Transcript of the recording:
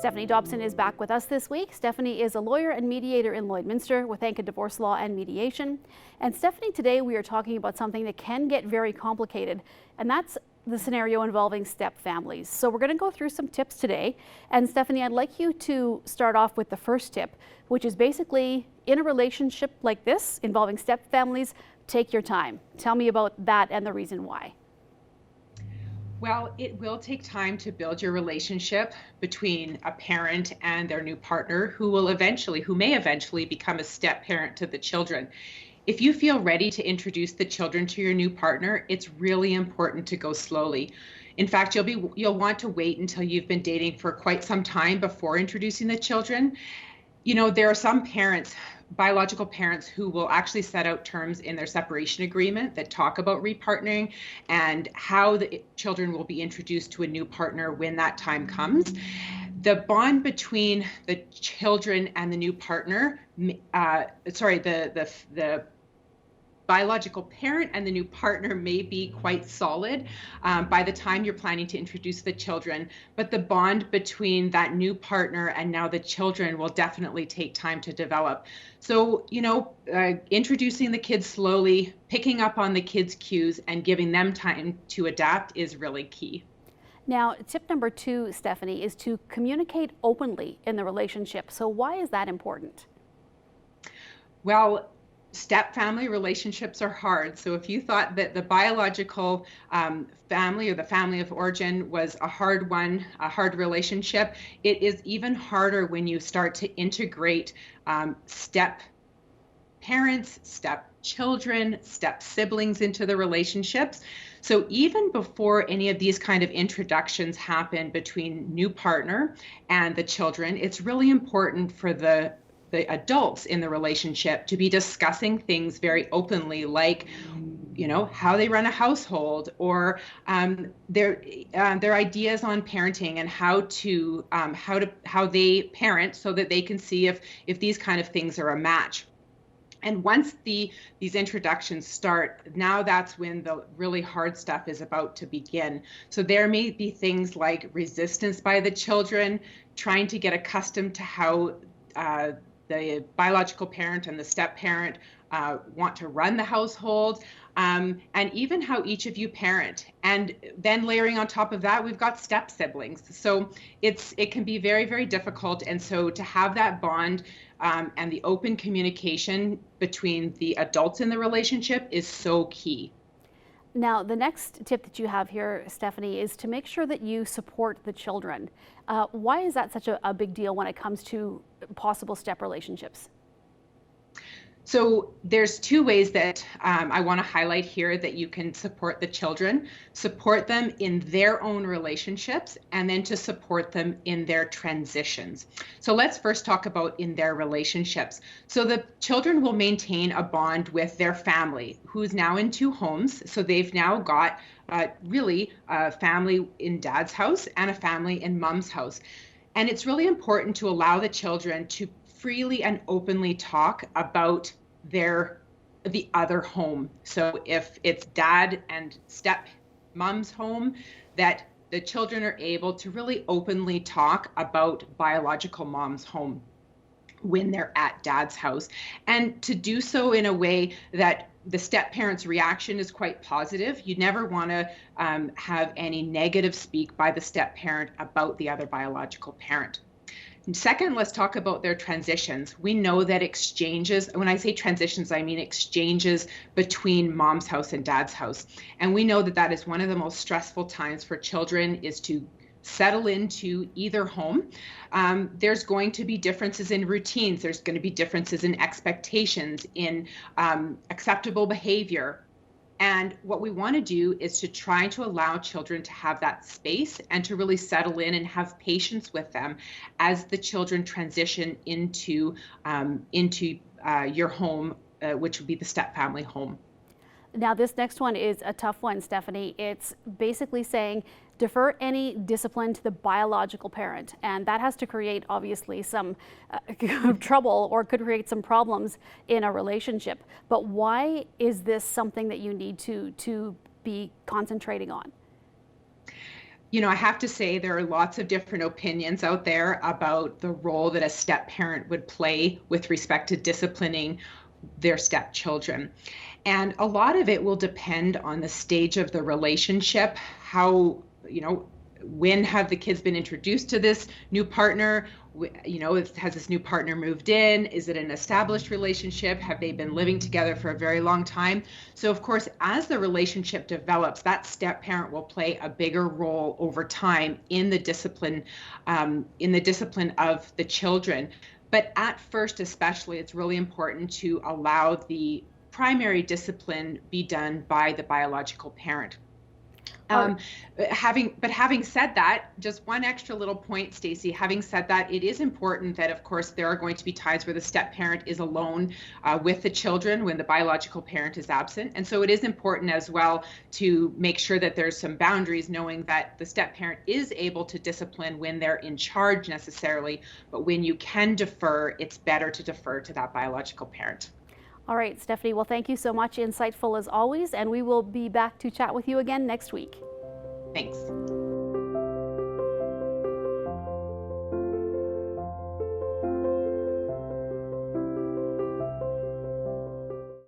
Stephanie Dobson is back with us this week. Stephanie is a lawyer and mediator in Lloydminster with Anka Divorce Law and Mediation. And Stephanie, today we are talking about something that can get very complicated, and that's the scenario involving step families. So we're going to go through some tips today. And Stephanie, I'd like you to start off with the first tip, which is basically in a relationship like this involving step families, take your time. Tell me about that and the reason why. Well, it will take time to build your relationship between a parent and their new partner who may eventually become a step parent to the children. If you feel ready to introduce the children to your new partner, it's really important to go slowly. In fact, you'll want to wait until you've been dating for quite some time before introducing the children. You know, there are some parents, biological parents, who will actually set out terms in their separation agreement that talk about repartnering and how the children will be introduced to a new partner when that time comes. The bond between the children and the new partner, the biological parent and the new partner may be quite solid by the time you're planning to introduce the children, but the bond between that new partner and now the children will definitely take time to develop. So, introducing the kids slowly, picking up on the kids' cues and giving them time to adapt is really key. Now, tip number 2, Stephanie, is to communicate openly in the relationship. So why is that important? Well, step family relationships are hard. So if you thought that the biological family or the family of origin was a hard one, a hard relationship, it is even harder when you start to integrate step parents, step children, step siblings into the relationships. So even before any of these kind of introductions happen between new partner and the children, it's really important for the adults in the relationship to be discussing things very openly, like, how they run a household, or their ideas on parenting and how they parent, so that they can see if these kind of things are a match. And once these introductions start, now that's when the really hard stuff is about to begin. So there may be things like resistance by the children, trying to get accustomed to how the biological parent and the step parent want to run the household, and even how each of you parent. And then layering on top of that, we've got step siblings. So it can be very, very difficult. And so to have that bond and the open communication between the adults in the relationship is so key. Now, the next tip that you have here, Stephanie, is to make sure that you support the children. Why is that such a big deal when it comes to possible step relationships? So there's 2 ways that I want to highlight here that you can support the children: support them in their own relationships, and then to support them in their transitions. So let's first talk about in their relationships. So the children will maintain a bond with their family, who's now in 2 homes. So they've now got really a family in dad's house and a family in mom's house. And it's really important to allow the children to freely and openly talk about the other home. So if it's dad and step mom's home, that the children are able to really openly talk about biological mom's home when they're at dad's house, and to do so in a way that the step parent's reaction is quite positive. You never want to have any negative speak by the step parent about the other biological parent. And second, let's talk about their transitions. We know that exchanges, when I say transitions, I mean exchanges between mom's house and dad's house. And we know that that is one of the most stressful times for children, is to settle into either home. There's going to be differences in routines. There's going to be differences in expectations, in acceptable behavior. And what we want to do is to try to allow children to have that space and to really settle in and have patience with them as the children transition into your home, which would be the step family home. Now, this next one is a tough one, Stephanie. It's basically saying defer any discipline to the biological parent, and that has to create obviously some trouble, or could create some problems in a relationship. But why is this something that you need to be concentrating on? I have to say there are lots of different opinions out there about the role that a step parent would play with respect to disciplining their stepchildren. And a lot of it will depend on the stage of the relationship, how, when have the kids been introduced to this new partner? Has this new partner moved in? Is it an established relationship? Have they been living together for a very long time? So of course, as the relationship develops, that step parent will play a bigger role over time in the discipline of the children. But at first, especially, it's really important to allow the primary discipline be done by the biological parent. Having said that, just one extra little point, Stacey, having said that, it is important that, of course, there are going to be times where the step parent is alone with the children when the biological parent is absent. And so it is important as well to make sure that there's some boundaries, knowing that the step parent is able to discipline when they're in charge necessarily, but when you can defer, it's better to defer to that biological parent. All right, Stephanie, well, thank you so much. Insightful as always, and we will be back to chat with you again next week. Thanks.